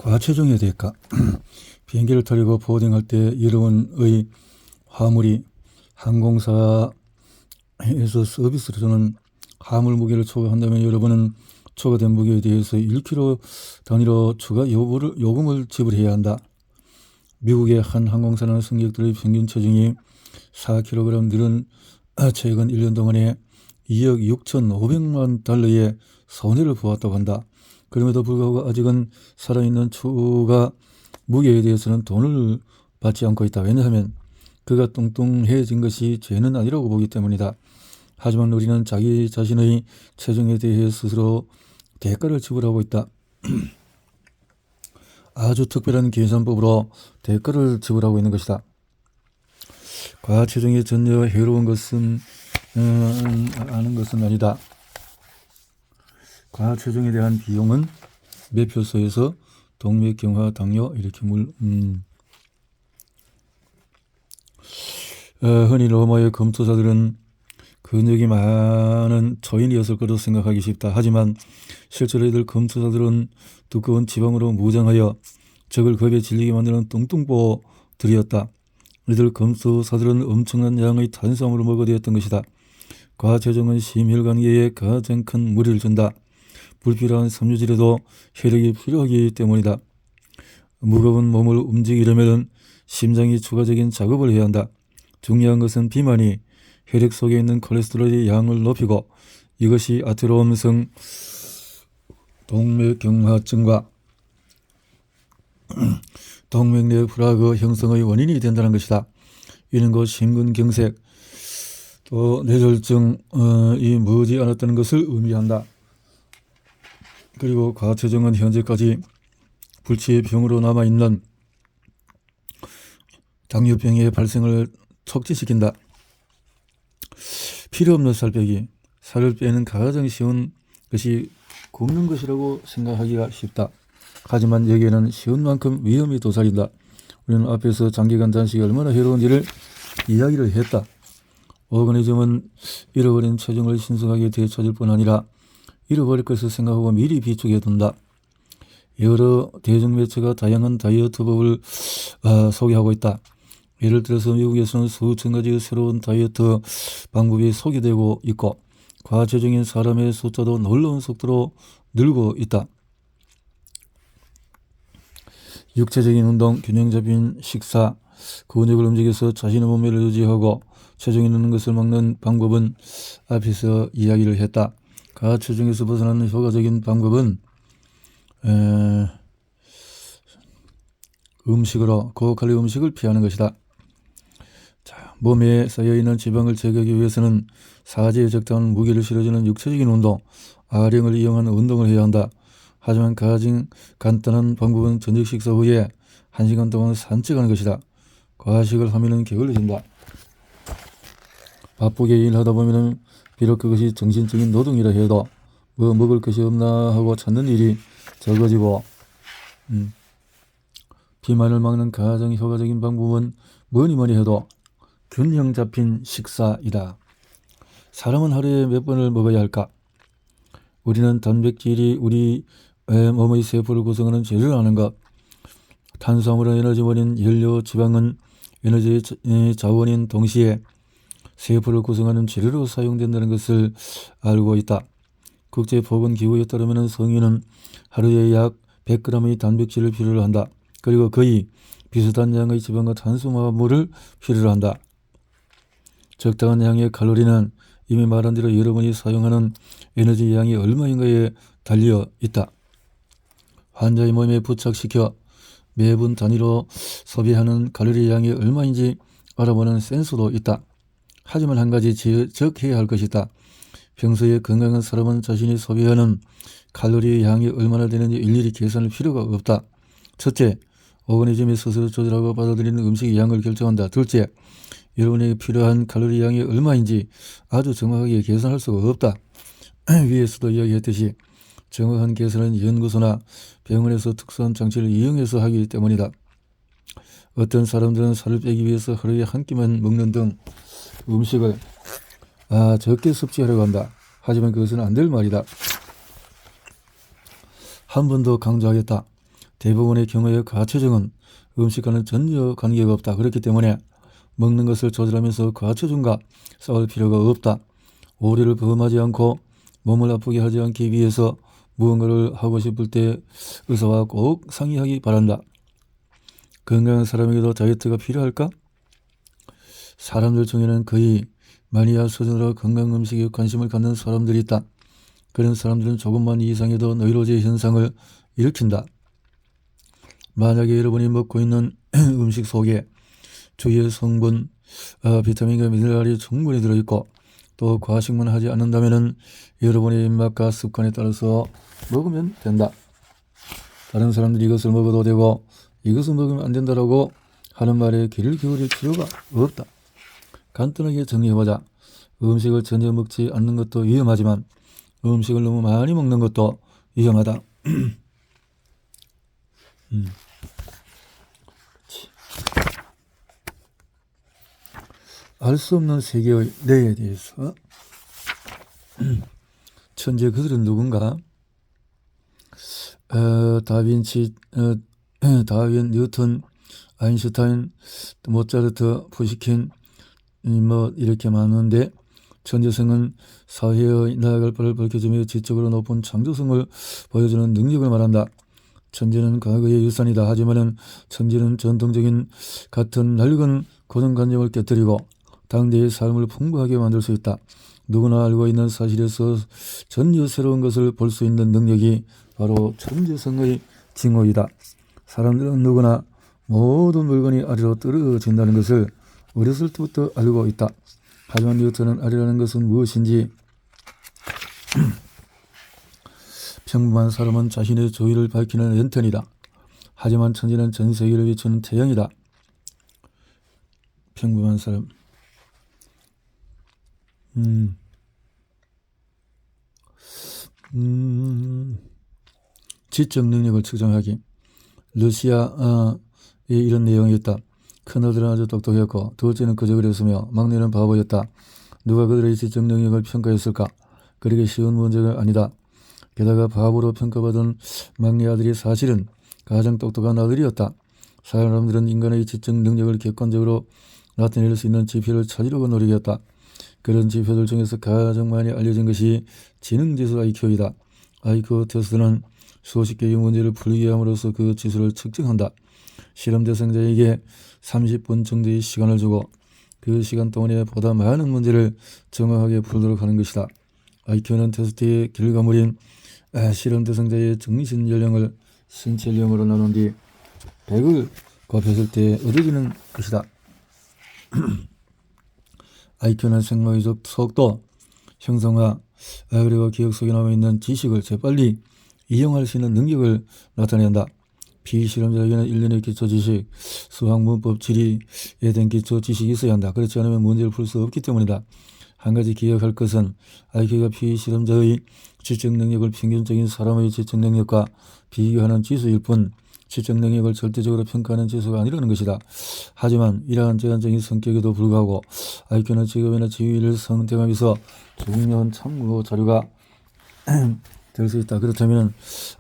과체중에 대해까 비행기를 타려고 보딩할 때 여러분의 화물이 항공사에서 서비스로 주는 화물 무게를 초과한다면 여러분은 초과된 무게에 대해서 1kg 단위로 추가 요금을 지불해야 한다. 미국의 한 항공사는 승객들의 평균 체중이 4kg 늘은 최근 1년 동안에 2억 6,500만 달러의 손해를 보았다고 한다. 그럼에도 불구하고 아직은 살아있는 추가 무게에 대해서는 돈을 받지 않고 있다. 왜냐하면 그가 뚱뚱해진 것이 죄는 아니라고 보기 때문이다. 하지만 우리는 자기 자신의 체중에 대해 스스로 대가를 지불하고 있다. 아주 특별한 계산법으로 대가를 지불하고 있는 것이다. 과체중이 전혀 해로운 것은 아는 것은 아니다. 과체중에 대한 비용은 매표소에서 동맥경화, 당뇨 이렇게 흔히 로마의 검투사들은 근육이 많은 초인이었을 것으로 생각하기 쉽다. 하지만 실제로 이들 검투사들은 두꺼운 지방으로 무장하여 적을 겁에 질리게 만드는 뚱뚱보들이었다. 이들 검투사들은 엄청난 양의 탄수화물을 먹어야 되었던 것이다. 과체중은 심혈관계에 가장 큰 무리를 준다. 불필요한 섬유질에도 혈액이 필요하기 때문이다. 무거운 몸을 움직이려면 심장이 추가적인 작업을 해야 한다. 중요한 것은 비만이 혈액 속에 있는 콜레스테롤의 양을 높이고 이것이 아테로엄성 동맥경화증과 동맥내 플라그 형성의 원인이 된다는 것이다. 이는 곧 심근경색 또 뇌졸중이 머지 않았다는 것을 의미한다. 그리고 과체중은 현재까지 불치의 병으로 남아있는 당뇨병의 발생을 촉진시킨다. 필요없는 살 빼기, 살을 빼는 가장 쉬운 것이 굶는 것이라고 생각하기가 쉽다. 하지만 여기에는 쉬운 만큼 위험이 도사린다. 우리는 앞에서 장기간 단식이 얼마나 해로운지를 이야기를 했다. 오거니즘은 잃어버린 체중을 신속하게 되찾을 뿐 아니라 잃어버릴 것을 생각하고 미리 비축해 둔다. 여러 대중매체가 다양한 다이어트법을 소개하고 있다. 예를 들어서 미국에서는 수천 가지의 새로운 다이어트 방법이 소개되고 있고 과체중인 사람의 숫자도 놀라운 속도로 늘고 있다. 육체적인 운동, 균형 잡힌 식사, 근육을 움직여서 자신의 몸매를 유지하고 체중이 느는 것을 막는 방법은 앞에서 이야기를 했다. 과체중에서 벗어나는 효과적인 방법은 음식으로 고칼로리 음식을 피하는 것이다. 자, 몸에 쌓여있는 지방을 제거하기 위해서는 사지에 적당한 무게를 실어주는 육체적인 운동, 아령을 이용하는 운동을 해야 한다. 하지만 가장 간단한 방법은 저녁 식사 후에 1시간 동안 산책하는 것이다. 과식을 하면 게을러진다. 바쁘게 일하다 보면 비록 그것이 정신적인 노동이라 해도 뭐 먹을 것이 없나 하고 찾는 일이 적어지고 비만을 막는 가장 효과적인 방법은 뭐니 해도 균형 잡힌 식사이다. 사람은 하루에 몇 번을 먹어야 할까? 우리는 단백질이 우리 몸의 세포를 구성하는 재료를 아는 것, 탄수화물은 에너지원인 연료, 지방은 에너지의 자원인 동시에 세포를 구성하는 재료로 사용된다는 것을 알고 있다. 국제보건기구에 따르면 성인은 하루에 약 100g의 단백질을 필요로 한다. 그리고 거의 비슷한 양의 지방과 탄수화물을 필요로 한다. 적당한 양의 칼로리는 이미 말한 대로 여러분이 사용하는 에너지 양이 얼마인가에 달려 있다. 환자의 몸에 부착시켜 매분 단위로 소비하는 칼로리 양이 얼마인지 알아보는 센서도 있다. 하지만 한 가지 지적해야 할 것이 있다. 평소에 건강한 사람은 자신이 소비하는 칼로리 양이 얼마나 되는지 일일이 계산할 필요가 없다. 첫째, 오거니즘이 스스로 조절하고 받아들이는 음식의 양을 결정한다. 둘째, 여러분에게 필요한 칼로리 양이 얼마인지 아주 정확하게 계산할 수가 없다. 위에서도 이야기했듯이 정확한 계산은 연구소나 병원에서 특수한 장치를 이용해서 하기 때문이다. 어떤 사람들은 살을 빼기 위해서 하루에 한 끼만 먹는 등 음식을 적게 섭취하려고 한다. 하지만 그것은 안 될 말이다. 한 번 더 강조하겠다. 대부분의 경우에 과체중은 음식과는 전혀 관계가 없다. 그렇기 때문에 먹는 것을 조절하면서 과체중과 싸울 필요가 없다. 오류를 범하지 않고 몸을 아프게 하지 않기 위해서 무언가를 하고 싶을 때 의사와 꼭 상의하기 바란다. 건강한 사람에게도 다이어트가 필요할까? 사람들 중에는 거의 마니아 수준으로 건강 음식에 관심을 갖는 사람들이 있다. 그런 사람들은 조금만 이상해도 노이로제 현상을 일으킨다. 만약에 여러분이 먹고 있는 음식 속에 주위의 성분, 비타민과 미네랄이 충분히 들어있고 또 과식만 하지 않는다면 여러분의 입맛과 습관에 따라서 먹으면 된다. 다른 사람들이 이것을 먹어도 되고 이것을 먹으면 안 된다라고 하는 말에 귀를 기울일 필요가 없다. 간단하게 정리해보자. 음식을 전혀 먹지 않는 것도 위험하지만 음식을 너무 많이 먹는 것도 위험하다. 알 수 없는 세계의 내에 대해서 천재 그들은 누군가? 다빈치, 다윈, 뉴턴, 아인슈타인, 모차르트, 푸시킨 이렇게 많은데 천재성은 사회의 나아갈 바를 밝혀주며 지적으로 높은 창조성을 보여주는 능력을 말한다. 천재는 과거의 유산이다. 하지만 천재는 전통적인 같은 낡은 고정관념을 깨뜨리고 당대의 삶을 풍부하게 만들 수 있다. 누구나 알고 있는 사실에서 전혀 새로운 것을 볼 수 있는 능력이 바로 천재성의 징후이다. 사람들은 누구나 모든 물건이 아래로 떨어진다는 것을 어렸을 때부터 알고 있다. 하지만 뉴턴은 아래라는 것은 무엇인지 평범한 사람은 자신의 조의를 밝히는 랜턴이다. 하지만 천재는 전 세계를 비추는 태양이다. 평범한 사람. 지적 능력을 측정하기. 러시아에 이런 내용이 있다. 큰아들은 아주 똑똑했고 둘째는 그저 그랬으며 막내는 바보였다. 누가 그들의 지적 능력을 평가했을까? 그렇게 쉬운 문제가 아니다. 게다가 바보로 평가받은 막내 아들이 사실은 가장 똑똑한 아들이었다. 사람들은 인간의 지적 능력을 객관적으로 나타낼 수 있는 지표를 찾으려고 노력했다. 그런 지표들 중에서 가장 많이 알려진 것이 지능지수 IQ이다. IQ 테스트는 수십 개의 문제를 풀게 함으로써 그 지수를 측정한다. 실험 대상자에게 30분 정도의 시간을 주고 그 시간 동안에 보다 많은 문제를 정확하게 풀도록 하는 것이다. IQ는 테스트의 결과물인 실험 대상자의 정신 연령을 신체 연령으로 나눈 뒤 100을 곱했을 때 얻어지는 것이다. IQ는 생물적 속도, 형성화, 그리고 기억 속에 남아있는 지식을 재빨리 이용할 수 있는 능력을 나타낸다. 비실험자에게는 1년의 기초 지식, 수학, 문법, 지리에 대한 기초 지식이 있어야 한다. 그렇지 않으면 문제를 풀 수 없기 때문이다. 한 가지 기억할 것은 IQ가 비실험자의 지적 능력을 평균적인 사람의 지적 능력과 비교하는 지수일 뿐 지적 능력을 절대적으로 평가하는 지수가 아니라는 것이다. 하지만 이러한 제한적인 성격에도 불구하고 IQ는 직업이나 지위를 선택하면서 중요한 참고 자료가 될 수 있다. 그렇다면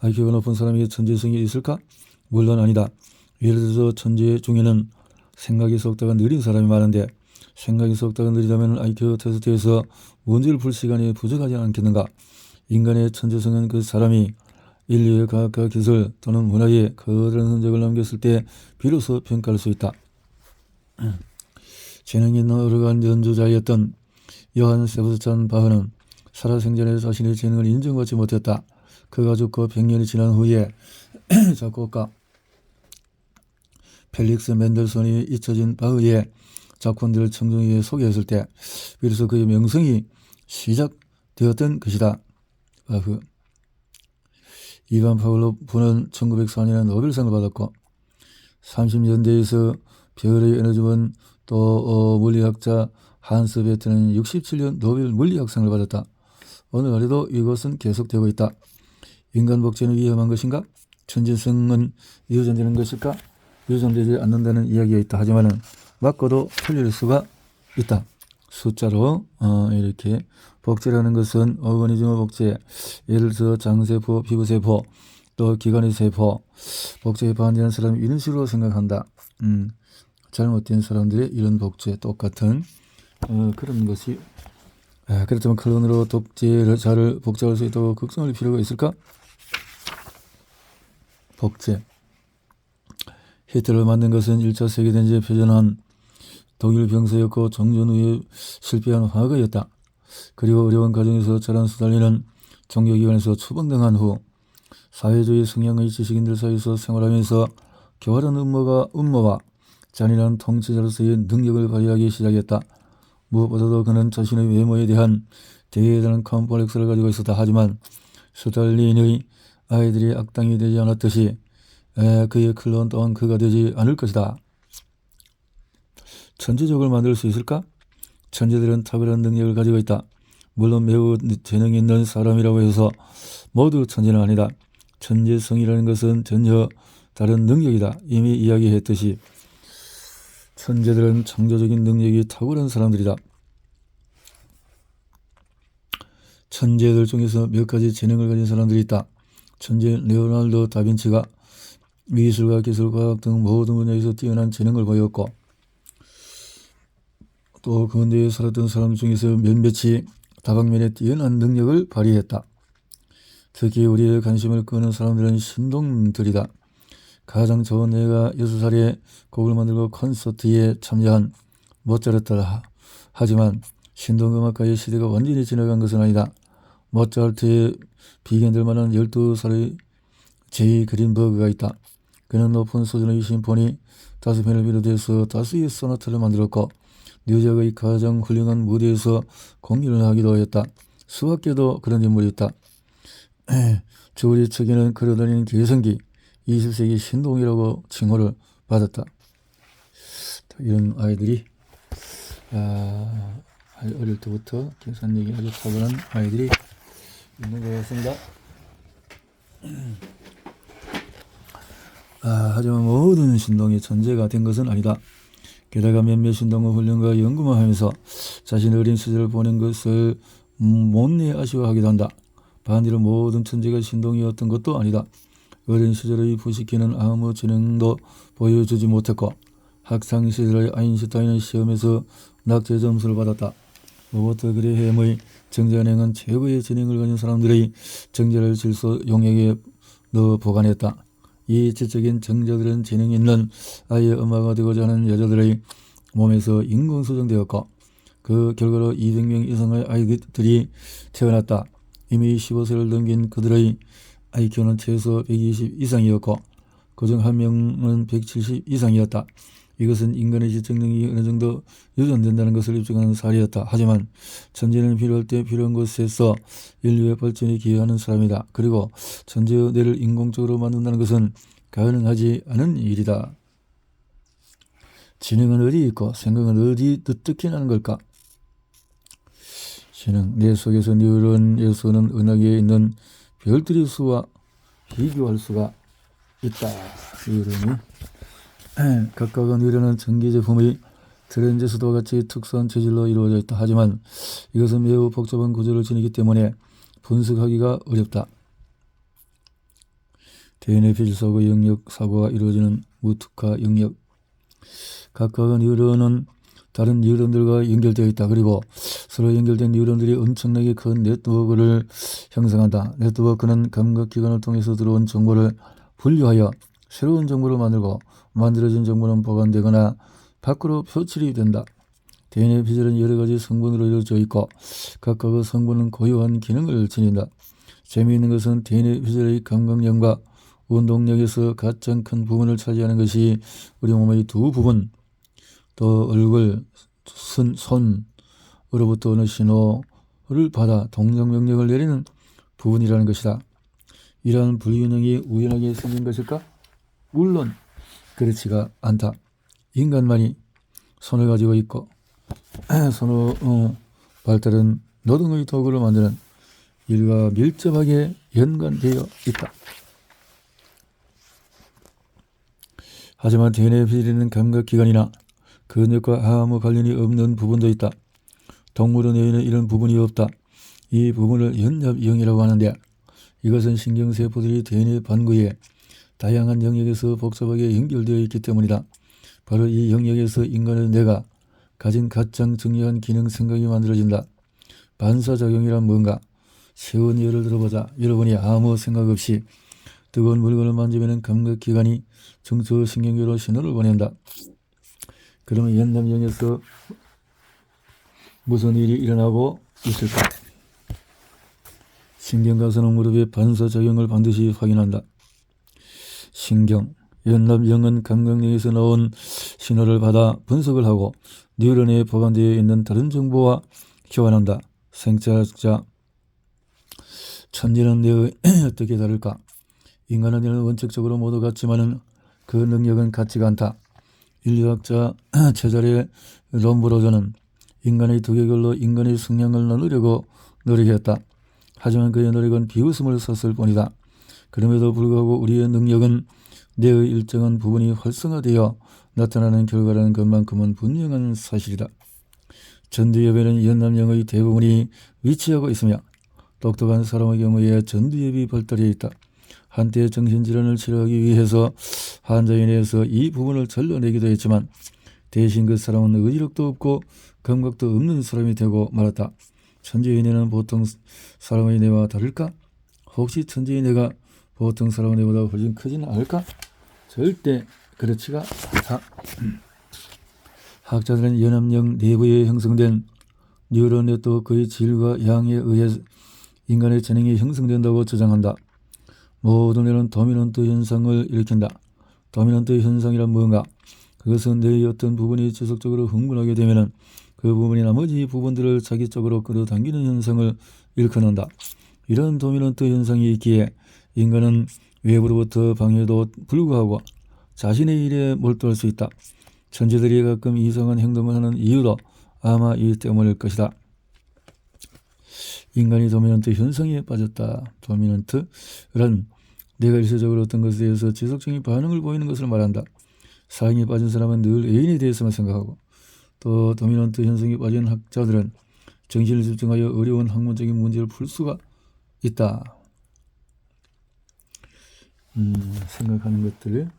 IQ가 높은 사람에게 천재성이 있을까? 물론 아니다. 예를 들어서 천재 중에는 생각의 속도가 느린 사람이 많은데 생각의 속도가 느리다면 IQ 테스트에서 문제를 풀 시간이 부족하지 않겠는가? 인간의 천재성은 그 사람이 인류의 과학과 기술 또는 문화에 거대한 흔적을 남겼을 때 비로소 평가할 수 있다. 재능 있는 오르간 연주자였던 요한 세바스찬 바흐는 살아생전에 자신의 재능을 인정받지 못했다. 그가 죽고 100년이 지난 후에 작곡가 펠릭스 맨델손이 잊혀진 바흐의 작품들을 청중에게 소개했을 때 비로소 그의 명성이 시작되었던 것이다. 바흐. 이반 파블로프는 1904년에 노벨상을 받았고 30년대에서 별의 에너지원 또 물리학자 한스 베트는 67년 노벨 물리학상을 받았다. 오늘날에도 이것은 계속되고 있다. 인간 복제는 위험한 것인가? 천재성은 유전되는 것일까? 유전되지 않는다는 이야기가 있다. 하지만 맞고도 틀릴 수가 있다. 숫자로 이렇게 복제라는 것은 오거니즘 복제, 예를 들어 장세포, 피부세포, 또 기관의 세포, 복제에 반대하는 사람이 이런 식으로 생각한다. 잘못된 사람들의 이런 복제, 똑같은 그런 것이 그렇다면 클론으로 독재를 잘 복제할 수 있다고 걱정할 필요가 있을까? 복제. 히틀러를 만든 것은 1차 세계대전에 표전한 독일 병사였고 정전 후에 실패한 화가였다. 그리고 어려운 과정에서 자란 스탈린은 종교기관에서 추방당한 후 사회주의 성향의 지식인들 사이에서 생활하면서 교활한 음모와 잔인한 통치자로서의 능력을 발휘하기 시작했다. 무엇보다도 그는 자신의 외모에 대한 대단한 컴플렉스를 가지고 있었다. 하지만 스탈린의 아이들이 악당이 되지 않았듯이 그의 클론 또한 그가 되지 않을 것이다. 천재족을 만들 수 있을까? 천재들은 탁월한 능력을 가지고 있다. 물론 매우 재능이 있는 사람이라고 해서 모두 천재는 아니다. 천재성이라는 것은 전혀 다른 능력이다. 이미 이야기했듯이 천재들은 창조적인 능력이 탁월한 사람들이다. 천재들 중에서 몇 가지 재능을 가진 사람들이 있다. 천재 레오나르도 다빈치가 미술과 기술, 과학 등 모든 분야에서 뛰어난 재능을 보였고 또 근대에 살았던 사람 중에서 몇몇이 다방면에 뛰어난 능력을 발휘했다. 특히 우리의 관심을 끄는 사람들은 신동들이다. 가장 좋은 예가 6살에 곡을 만들고 콘서트에 참여한 모차르트다. 하지만 신동음악가의 시대가 완전히 지나간 것은 아니다. 모차르트에 비견될 만한 12살의 제이 그린버그가 있다. 그는 높은 수준의 심포니 5편을 비롯해서 다수의 소나타를 만들었고 뉴작의 가장 훌륭한 무대에서 공연을 하기도 했다. 수학계도 그런 인물이 있다. 주우리 측에는 걸어다니는 개성기 20세기 신동이라고 칭호를 받았다. 이런 아이들이 어릴 때부터 계산력이 아주 탁월한 아이들이 있는 것 같습니다. 하지만 모든 신동이 천재가 된 것은 아니다. 게다가 몇몇 신동은 훈련과 연구만 하면서 자신의 어린 시절을 보낸 것을 못내 아쉬워하기도 한다. 반대로 모든 천재가 신동이었던 것도 아니다. 어린 시절의 부시키는 아무 재능도 보여주지 못했고 학창 시절의 아인슈타인은 시험에서 낙제 점수를 받았다. 로버트 그레햄의 정제은행은 최고의 재능을 가진 사람들의 정제를 질서 용액에 넣어 보관했다. 이 지적인 정제들은 재능이 있는 아이의 엄마가 되고자 하는 여자들의 몸에서 인공 수정되었고 그 결과로 200명 이상의 아이들이 태어났다. 이미 15세를 넘긴 그들의 IQ는 최소 120 이상이었고 그중 한 명은 170 이상이었다. 이것은 인간의 지적 능력이 어느 정도 유전된다는 것을 입증하는 사례였다. 하지만 천재는 필요할 때 필요한 곳에서 인류의 발전에 기여하는 사람이다. 그리고 천재의 뇌를 인공적으로 만든다는 것은 가능하지 않은 일이다. 지능은 어디 있고 생각은 어디 어떻게 나는 걸까? 지능, 뇌 속에서 뉴런의 수는 은하계에 있는 별들의 수와 비교할 수가 있다. 뉴런이 각각의 뉴런은 전기제품의 트랜지스터와 같이 특수한 체질로 이루어져 있다. 하지만 이것은 매우 복잡한 구조를 지니기 때문에 분석하기가 어렵다. DNA 필수하고 영역 사고가 이루어지는 무특화 영역. 각각의 뉴런은 다른 뉴런들과 연결되어 있다. 그리고 서로 연결된 뉴런들이 엄청나게 큰 네트워크를 형성한다. 네트워크는 감각기관을 통해서 들어온 정보를 분류하여 새로운 정보를 만들고 만들어진 정보는 보관되거나 밖으로 표출이 된다. DNA 피질은 여러 가지 성분으로 이루어져 있고 각각의 성분은 고유한 기능을 지닌다. 재미있는 것은 DNA 피질의 감각력과 운동력에서 가장 큰 부분을 차지하는 것이 우리 몸의 두 부분, 또 얼굴, 손으로부터 오는 신호를 받아 동작 명령을 내리는 부분이라는 것이다. 이러한 불균형이 우연하게 생긴 것일까? 물론 그렇지가 않다. 인간만이 손을 가지고 있고 손의 발달은 노동의 도구를 만드는 일과 밀접하게 연관되어 있다. 하지만 DNA 피질에는 감각기관이나 근육과 아무 관련이 없는 부분도 있다. 동물의 뇌에는 이런 부분이 없다. 이 부분을 연합영이라고 하는데 이것은 신경세포들이 DNA 반구에 다양한 영역에서 복잡하게 연결되어 있기 때문이다. 바로 이 영역에서 인간의 뇌가 가진 가장 중요한 기능 생각이 만들어진다. 반사작용이란 뭔가? 쉬운 예를 들어보자. 여러분이 아무 생각 없이 뜨거운 물건을 만지면 감각기관이 중추신경계로 신호를 보낸다. 그러면 연남형에서 무슨 일이 일어나고 있을까? 신경가서는 무릎의 반사작용을 반드시 확인한다. 연남형은 감각령에서 나온 신호를 받아 분석을 하고 뉴런에 보관되어 있는 다른 정보와 교환한다. 생체학자 천지는 뇌의 어떻게 다를까? 인간은 뇌는 원칙적으로 모두 같지만 그 능력은 같지가 않다. 인류학자 체자레 롬브로저는 인간의 두개골로 인간의 성향을 나누려고 노력했다. 하지만 그의 노력은 비웃음을 샀을 뿐이다. 그럼에도 불구하고 우리의 능력은 뇌의 일정한 부분이 활성화되어 나타나는 결과라는 것만큼은 분명한 사실이다. 전두엽에는 연남형의 대부분이 위치하고 있으며 똑똑한 사람의 경우에 전두엽이 발달해 있다. 한때 정신질환을 치료하기 위해서 환자의 뇌에서 이 부분을 잘라내기도 했지만 대신 그 사람은 의지력도 없고 감각도 없는 사람이 되고 말았다. 천재의 뇌는 보통 사람의 뇌와 다를까? 혹시 천재의 뇌가 보통 사람의 뇌보다 훨씬 크지는 않을까? 절대 그렇지가 않다. 학자들은 연합령 내부에 형성된 뉴런 네트워크의 질과 양에 의해 인간의 재능이 형성된다고 주장한다. 모든 뇌는 도미넌트 현상을 일으킨다. 도미넌트 현상이란 뭔가? 그것은 뇌의 어떤 부분이 지속적으로 흥분하게 되면 그 부분이 나머지 부분들을 자기 쪽으로 끌어당기는 현상을 일컫는다. 이런 도미넌트 현상이 있기에 인간은 외부로부터 방해도 불구하고 자신의 일에 몰두할 수 있다. 천재들이 가끔 이상한 행동을 하는 이유도 아마 이 때문일 것이다. 인간이 도미넌트 현상에 빠졌다. 도미넌트란 내가 일시적으로 어떤 것에 대해서 지속적인 반응을 보이는 것을 말한다. 사랑에 빠진 사람은 늘 애인에 대해서만 생각하고 또 도미넌트 현상에 빠진 학자들은 정신을 집중하여 어려운 학문적인 문제를 풀 수가 있다. 생각하는 것들을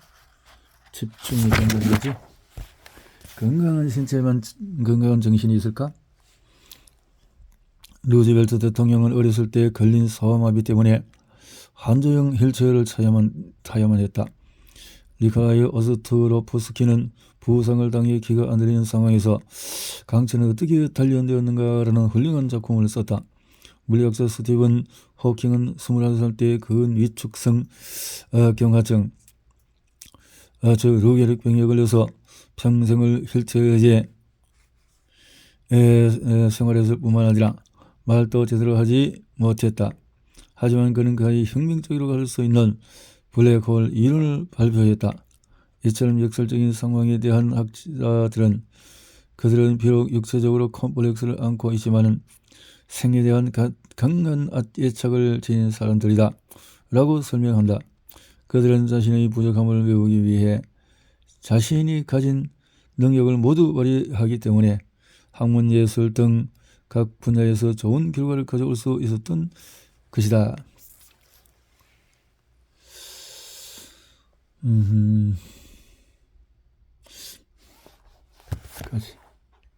집중이 된다는 거지. 건강한 신체만 건강한 정신이 있을까? 루즈벨트 대통령은 어렸을 때 걸린 소아마비 때문에 한조형 휠체어를 타야만 했다. 니콜라이 오스트로포스키는 부상을 당해 기가 안 들리는 상황에서 강철은 어떻게 단련되었는가라는 훌륭한 작품을 썼다. 물리학자 스티븐 호킹은 21살 때 근위축성 경화증 즉 루게릭병에 걸려서 평생을 휠체어에 생활했을 뿐만 아니라 말도 제대로 하지 못했다. 하지만 그는 거의 혁명적으로 갈 수 있는 블랙홀 이론을 발표했다. 이처럼 역설적인 상황에 대한 학자들은 그들은 비록 육체적으로 컴플렉스를 안고 있지만 생에 대한 강한 애착을 지닌 사람들이다 라고 설명한다. 그들은 자신의 부족함을 메우기 위해 자신이 가진 능력을 모두 발휘하기 때문에 학문, 예술 등 각 분야에서 좋은 결과를 가져올 수 있었던 것이다. 까지.